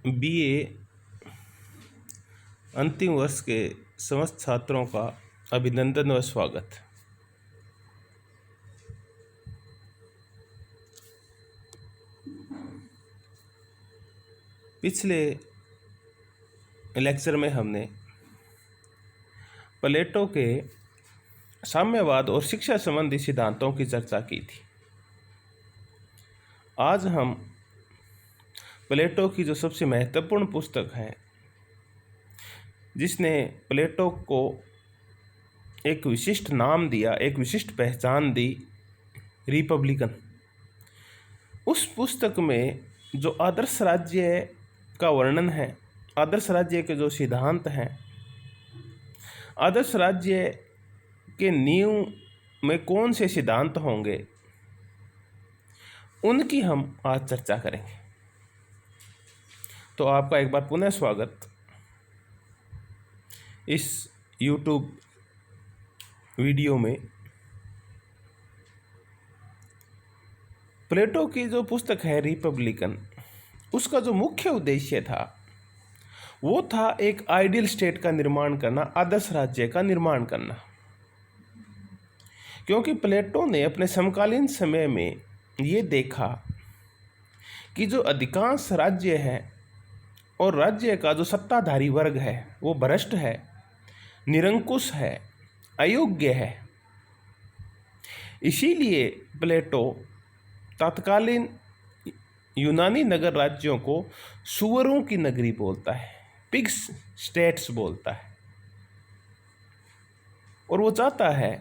BA अंतिम वर्ष के समस्त छात्रों का अभिनंदन व स्वागत। पिछले लेक्चर में हमने प्लेटो के साम्यवाद और शिक्षा संबंधी सिद्धांतों की चर्चा की थी। आज हम प्लेटो की जो सबसे महत्वपूर्ण पुस्तक है, जिसने प्लेटो को एक विशिष्ट नाम दिया, एक विशिष्ट पहचान दी, रिपब्लिकन, उस पुस्तक में जो आदर्श राज्य का वर्णन है, आदर्श राज्य के जो सिद्धांत हैं, आदर्श राज्य के नींव में कौन से सिद्धांत होंगे, उनकी हम आज चर्चा करेंगे। तो आपका एक बार पुनः स्वागत इस YouTube वीडियो में। प्लेटो की जो पुस्तक है रिपब्लिकन, उसका जो मुख्य उद्देश्य था वो था एक आइडियल स्टेट का निर्माण करना, आदर्श राज्य का निर्माण करना। क्योंकि प्लेटो ने अपने समकालीन समय में ये देखा कि जो अधिकांश राज्य है और राज्य का जो सत्ताधारी वर्ग है वो भ्रष्ट है, निरंकुश है, अयोग्य है। इसीलिए प्लेटो तत्कालीन यूनानी नगर राज्यों को सुअरों की नगरी बोलता है, पिग्स स्टेट्स बोलता है। और वो चाहता है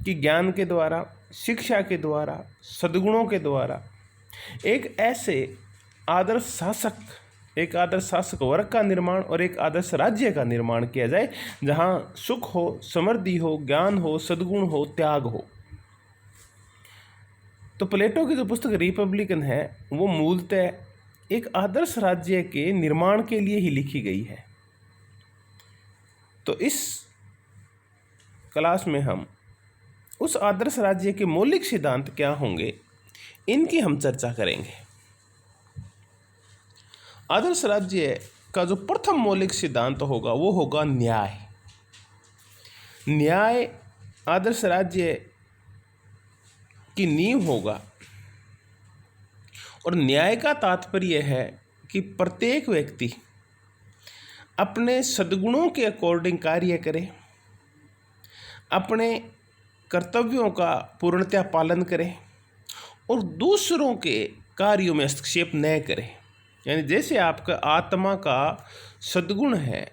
कि ज्ञान के द्वारा, शिक्षा के द्वारा, सद्गुणों के द्वारा एक ऐसे आदर्श शासक, एक आदर्श शासक वर्ग का निर्माण और एक आदर्श राज्य का निर्माण किया जाए, जहाँ सुख हो, समृद्धि हो, ज्ञान हो, सद्गुण हो, त्याग हो। तो प्लेटो की जो पुस्तक रिपब्लिकन है वो मूलतः एक आदर्श राज्य के निर्माण के लिए ही लिखी गई है। तो इस क्लास में हम उस आदर्श राज्य के मौलिक सिद्धांत क्या होंगे, इनकी हम चर्चा करेंगे। आदर्श राज्य का जो प्रथम मौलिक सिद्धांत होगा वो होगा न्याय। न्याय आदर्श राज्य की नींव होगा। और न्याय का तात्पर्य है कि प्रत्येक व्यक्ति अपने सद्गुणों के अकॉर्डिंग कार्य करे, अपने कर्तव्यों का पूर्णतया पालन करे और दूसरों के कार्यों में हस्तक्षेप न करे। यानी जैसे आपका आत्मा का सद्गुण है,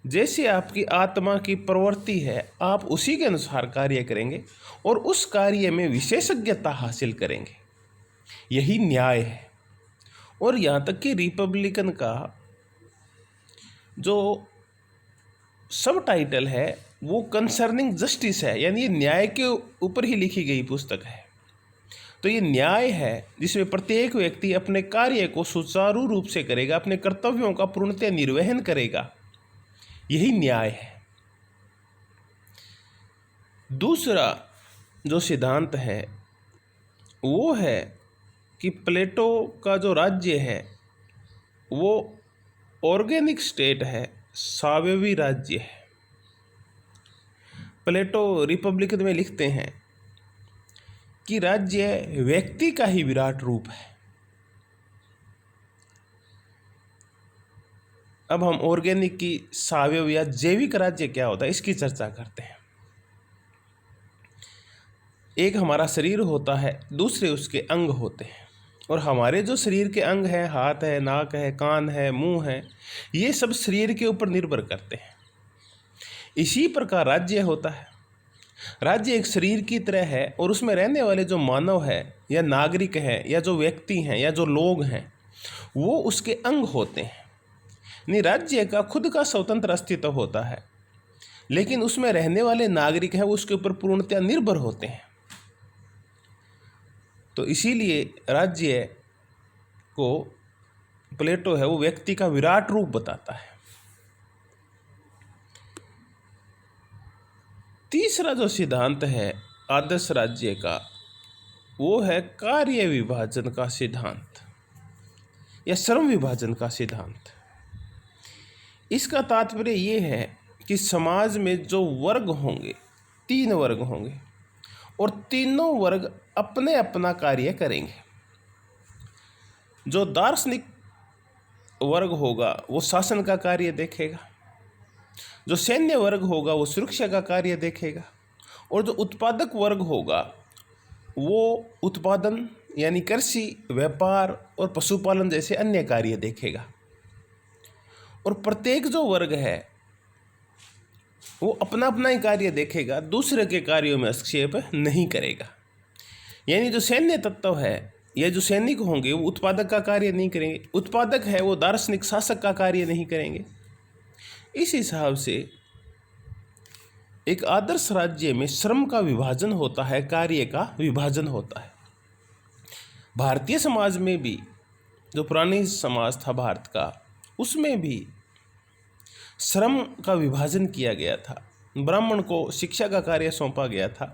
जैसे आपकी आत्मा की प्रवृत्ति है, आप उसी के अनुसार कार्य करेंगे और उस कार्य में विशेषज्ञता हासिल करेंगे। यही न्याय है। और यहाँ तक कि रिपब्लिकन का जो सब टाइटल है वो कंसर्निंग जस्टिस है, यानी ये न्याय के ऊपर ही लिखी गई पुस्तक है। तो ये न्याय है जिसमें प्रत्येक व्यक्ति अपने कार्य को सुचारू रूप से करेगा, अपने कर्तव्यों का पूर्णतः निर्वहन करेगा। यही न्याय है। दूसरा जो सिद्धांत है वो है कि प्लेटो का जो राज्य है वो ऑर्गेनिक स्टेट है, सावयवी राज्य है। प्लेटो रिपब्लिकन में लिखते हैं कि राज्य व्यक्ति का ही विराट रूप है। अब हम ऑर्गेनिक की सावयव या जैविक राज्य क्या होता है इसकी चर्चा करते हैं। एक हमारा शरीर होता है, दूसरे उसके अंग होते हैं। और हमारे जो शरीर के अंग हैं, हाथ है, नाक है, कान है, मुंह है, ये सब शरीर के ऊपर निर्भर करते हैं। इसी प्रकार राज्य होता है। राज्य एक शरीर की तरह है और उसमें रहने वाले जो मानव है या नागरिक हैं या जो व्यक्ति हैं या जो लोग हैं वो उसके अंग होते हैं। नहीं, राज्य का खुद का स्वतंत्र अस्तित्व होता है, लेकिन उसमें रहने वाले नागरिक हैं वो उसके ऊपर पूर्णतया निर्भर होते हैं। तो इसीलिए राज्य को प्लेटो है वो व्यक्ति का विराट रूप बताता है। तीसरा जो सिद्धांत है आदर्श राज्य का वो है कार्य विभाजन का सिद्धांत। या श्रम विभाजन का सिद्धांत। इसका तात्पर्य ये है कि समाज में जो वर्ग होंगे, 3 वर्ग होंगे, और तीनों वर्ग अपने अपना कार्य करेंगे। जो दार्शनिक वर्ग होगा वो शासन का कार्य देखेगा, जो सैन्य वर्ग होगा वो सुरक्षा का कार्य देखेगा, और जो उत्पादक वर्ग होगा वो उत्पादन यानी कृषि, व्यापार और पशुपालन जैसे अन्य कार्य देखेगा। और प्रत्येक जो वर्ग है वो अपना अपना ही कार्य देखेगा, दूसरे के कार्यों में हस्तक्षेप नहीं करेगा। यानी जो सैन्य तत्व है या जो सैनिक होंगे वो उत्पादक का कार्य नहीं करेंगे, उत्पादक है वो दार्शनिक शासक का कार्य नहीं करेंगे। इस हिसाब से एक आदर्श राज्य में श्रम का विभाजन होता है, कार्य का विभाजन होता है। भारतीय समाज में भी, जो पुरानी समाज था भारत का, उसमें भी श्रम का विभाजन किया गया था। ब्राह्मण को शिक्षा का कार्य सौंपा गया था,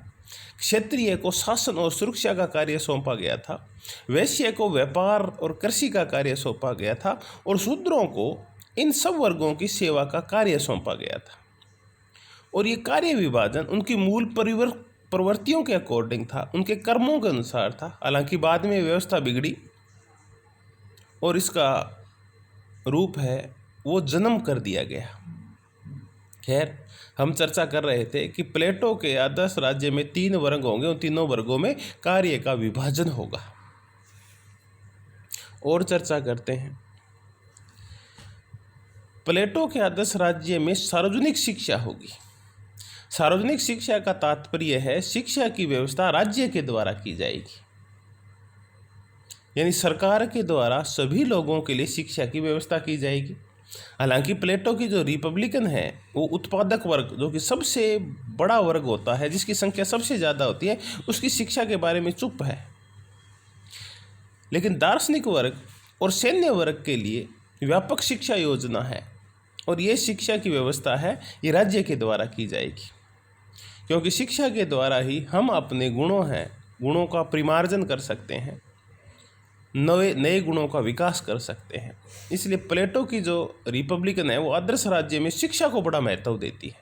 क्षत्रिय को शासन और सुरक्षा का कार्य सौंपा गया था, वैश्य को व्यापार और कृषि का कार्य सौंपा गया था, और शूद्रों को इन सब वर्गों की सेवा का कार्य सौंपा गया था। और ये कार्य विभाजन उनकी मूल प्रवृत्तियों के अकॉर्डिंग था, उनके कर्मों के अनुसार था। हालांकि बाद में व्यवस्था बिगड़ी और इसका रूप है वो जन्म कर दिया गया। खैर, हम चर्चा कर रहे थे कि प्लेटो के आदर्श राज्य में 3 वर्ग होंगे, उन तीनों वर्गों में कार्य का विभाजन होगा। और चर्चा करते हैं। प्लेटो के आदर्श राज्य में सार्वजनिक शिक्षा होगी। सार्वजनिक शिक्षा का तात्पर्य है शिक्षा की व्यवस्था राज्य के द्वारा की जाएगी, यानी सरकार के द्वारा सभी लोगों के लिए शिक्षा की व्यवस्था की जाएगी। हालांकि प्लेटो की जो रिपब्लिकन है वो उत्पादक वर्ग, जो कि सबसे बड़ा वर्ग होता है, जिसकी संख्या सबसे ज़्यादा होती है, उसकी शिक्षा के बारे में चुप है। लेकिन दार्शनिक वर्ग और सैन्य वर्ग के लिए व्यापक शिक्षा योजना है, और ये शिक्षा की व्यवस्था है ये राज्य के द्वारा की जाएगी, क्योंकि शिक्षा के द्वारा ही हम अपने गुणों का परिमार्जन कर सकते हैं, नए गुणों का विकास कर सकते हैं। इसलिए प्लेटो की जो रिपब्लिकन है वो आदर्श राज्य में शिक्षा को बड़ा महत्व देती है।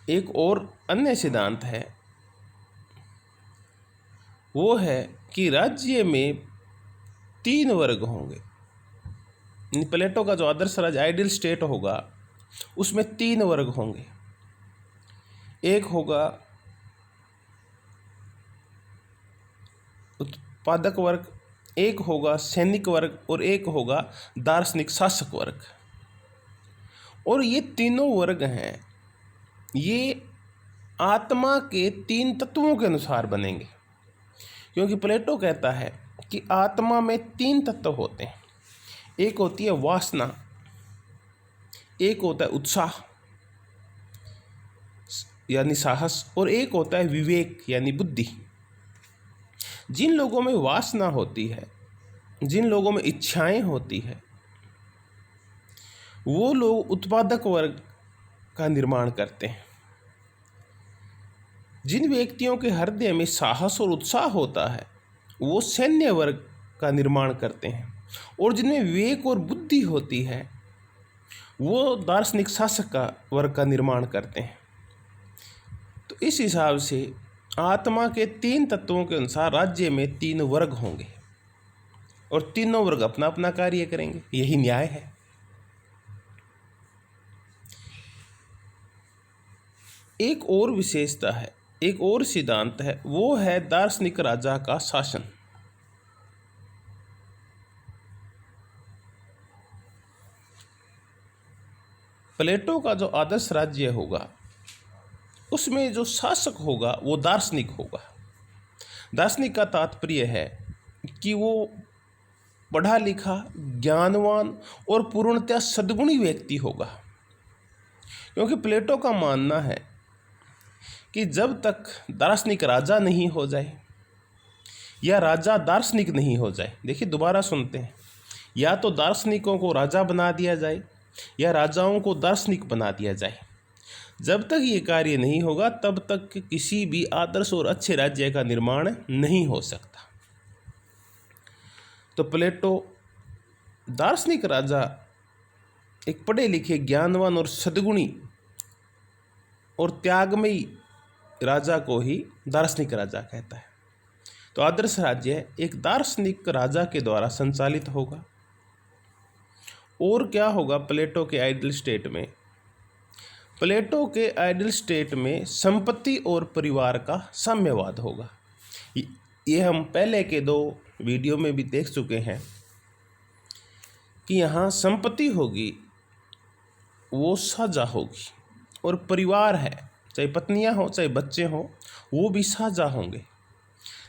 एक और अन्य सिद्धांत है, वो है कि राज्य में 3 वर्ग होंगे। प्लेटो का जो आदर्श राज्य आइडियल स्टेट होगा उसमें 3 वर्ग होंगे। एक होगा उत्पादक वर्ग, एक होगा सैनिक वर्ग, और एक होगा दार्शनिक शासक वर्ग। और ये तीनों वर्ग हैं, ये आत्मा के 3 तत्वों के अनुसार बनेंगे, क्योंकि प्लेटो कहता है कि आत्मा में 3 तत्व होते हैं। एक होती है वासना, एक होता है उत्साह यानी साहस, और एक होता है विवेक यानी बुद्धि। जिन लोगों में वासना होती है, जिन लोगों में इच्छाएं होती है, वो लोग उत्पादक वर्ग का निर्माण करते हैं। जिन व्यक्तियों के हृदय में साहस और उत्साह होता है वो सैन्य वर्ग का निर्माण करते हैं, और जिनमें विवेक और बुद्धि होती है वो दार्शनिक शासक का वर्ग का निर्माण करते हैं। तो इस हिसाब से आत्मा के 3 तत्वों के अनुसार राज्य में 3 वर्ग होंगे, और तीनों वर्ग अपना अपना कार्य करेंगे। यही न्याय है। एक और विशेषता है, एक और सिद्धांत है, वो है दार्शनिक राजा का शासन। प्लेटो का जो आदर्श राज्य होगा उसमें जो शासक होगा वो दार्शनिक होगा। दार्शनिक का तात्पर्य है कि वो पढ़ा लिखा, ज्ञानवान और पूर्णतः सद्गुणी व्यक्ति होगा, क्योंकि प्लेटो का मानना है कि जब तक दार्शनिक राजा नहीं हो जाए या राजा दार्शनिक नहीं हो जाए, देखिए दोबारा सुनते हैं, या तो दार्शनिकों को राजा बना दिया जाए या राजाओं को दार्शनिक बना दिया जाए। जब तक ये कार्य नहीं होगा तब तक किसी भी आदर्श और अच्छे राज्य का निर्माण नहीं हो सकता। तो प्लेटो दार्शनिक राजा, एक पढ़े लिखे ज्ञानवान और सद्गुणी और त्यागमयी राजा को ही दार्शनिक राजा कहता है। तो आदर्श राज्य एक दार्शनिक राजा के द्वारा संचालित होगा। और क्या होगा प्लेटो के आइडियल स्टेट में? प्लेटो के आइडियल स्टेट में संपत्ति और परिवार का साम्यवाद होगा। ये हम पहले के 2 वीडियो में भी देख चुके हैं कि यहाँ संपत्ति होगी वो साझा होगी, और परिवार है, चाहे पत्नियाँ हो चाहे बच्चे हों, वो भी साझा होंगे।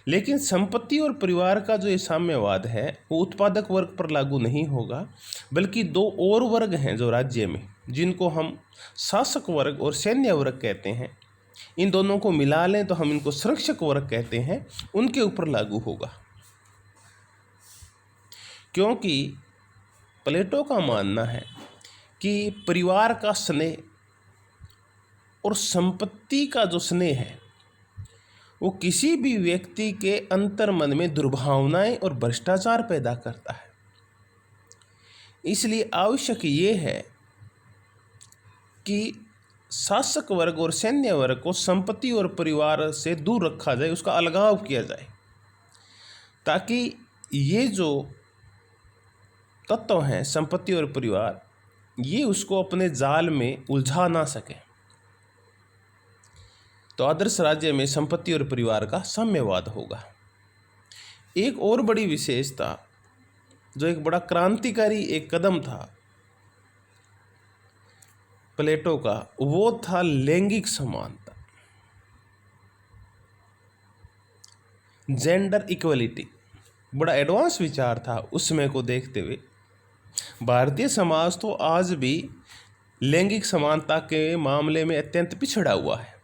लेकिन संपत्ति और परिवार का जो ये साम्यवाद है वो उत्पादक वर्ग पर लागू नहीं होगा, बल्कि 2 और वर्ग हैं जो राज्य में, जिनको हम शासक वर्ग और सैन्य वर्ग कहते हैं। इन दोनों को मिला लें तो हम इनको संरक्षक वर्ग कहते हैं, उनके ऊपर लागू होगा। क्योंकि प्लेटो का मानना है कि परिवार का स्नेह और संपत्ति का जो स्नेह है वो किसी भी व्यक्ति के अंतर्मन में दुर्भावनाएं और भ्रष्टाचार पैदा करता है। इसलिए आवश्यक ये है कि शासक वर्ग और सैन्य वर्ग को संपत्ति और परिवार से दूर रखा जाए, उसका अलगाव किया जाए, ताकि ये जो तत्व हैं संपत्ति और परिवार, ये उसको अपने जाल में उलझा ना सके। तो आदर्श राज्य में संपत्ति और परिवार का साम्यवाद होगा। एक और बड़ी विशेषता, जो एक बड़ा क्रांतिकारी एक कदम था प्लेटो का, वो था लैंगिक समानता, जेंडर इक्वलिटी। बड़ा एडवांस विचार था उस समय को देखते हुए। भारतीय समाज तो आज भी लैंगिक समानता के मामले में अत्यंत पिछड़ा हुआ है।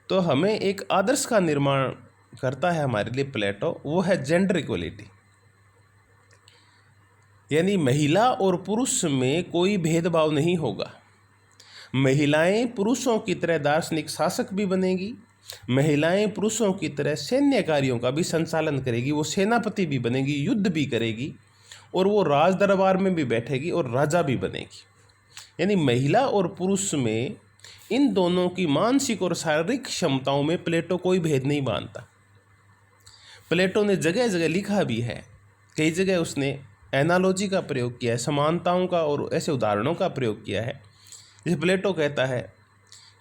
तो हमें एक आदर्श का निर्माण करता है हमारे लिए प्लेटो, वो है जेंडर इक्वलिटी, यानी महिला और पुरुष में कोई भेदभाव नहीं होगा। महिलाएं पुरुषों की तरह दार्शनिक शासक भी बनेगी, महिलाएं पुरुषों की तरह सैन्य कार्यों का भी संचालन करेगी, वो सेनापति भी बनेगी, युद्ध भी करेगी, और वो राज दरबार में भी बैठेगी और राजा भी बनेगी। यानी महिला और पुरुष में इन दोनों की मानसिक और शारीरिक क्षमताओं में प्लेटो कोई भेद नहीं मानता। प्लेटो ने जगह जगह लिखा भी है, कई जगह उसने एनालॉजी का प्रयोग किया है, समानताओं का और ऐसे उदाहरणों का प्रयोग किया है। जैसे प्लेटो कहता है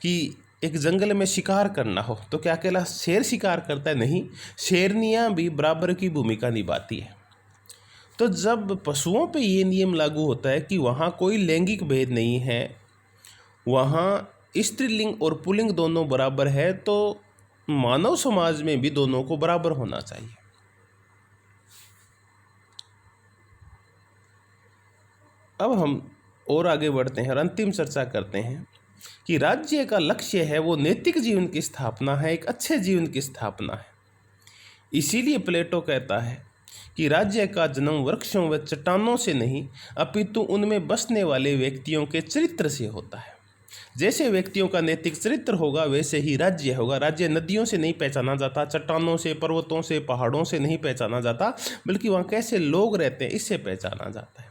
कि एक जंगल में शिकार करना हो तो क्या अकेला शेर शिकार करता है? नहीं, शेरनियाँ भी बराबर की भूमिका निभाती है। तो जब पशुओं पे ये नियम लागू होता है कि वहाँ कोई लैंगिक भेद नहीं है, वहाँ स्त्रीलिंग और पुल्लिंग दोनों बराबर है, तो मानव समाज में भी दोनों को बराबर होना चाहिए। अब हम और आगे बढ़ते हैं और अंतिम चर्चा करते हैं कि राज्य का लक्ष्य है वो नैतिक जीवन की स्थापना है, एक अच्छे जीवन की स्थापना है। इसीलिए प्लेटो कहता है कि राज्य का जन्म वृक्षों व चट्टानों से नहीं, अपितु उनमें बसने वाले व्यक्तियों के चरित्र से होता है। जैसे व्यक्तियों का नैतिक चरित्र होगा वैसे ही राज्य होगा। राज्य नदियों से नहीं पहचाना जाता, चट्टानों से, पर्वतों से, पहाड़ों से नहीं पहचाना जाता, बल्कि वहाँ कैसे लोग रहते हैं इससे पहचाना जाता है।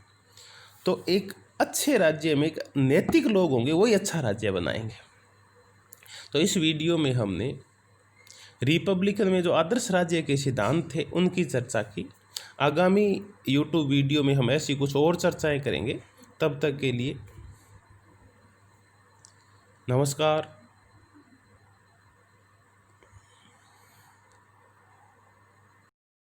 तो एक अच्छे राज्य में एक नैतिक लोग होंगे, वही अच्छा राज्य बनाएंगे। तो इस वीडियो में हमने रिपब्लिकन में जो आदर्श राज्य के सिद्धांत थे उनकी चर्चा की। आगामी यूट्यूब वीडियो में हम ऐसी कुछ और चर्चाएं करेंगे। तब तक के लिए नमस्कार।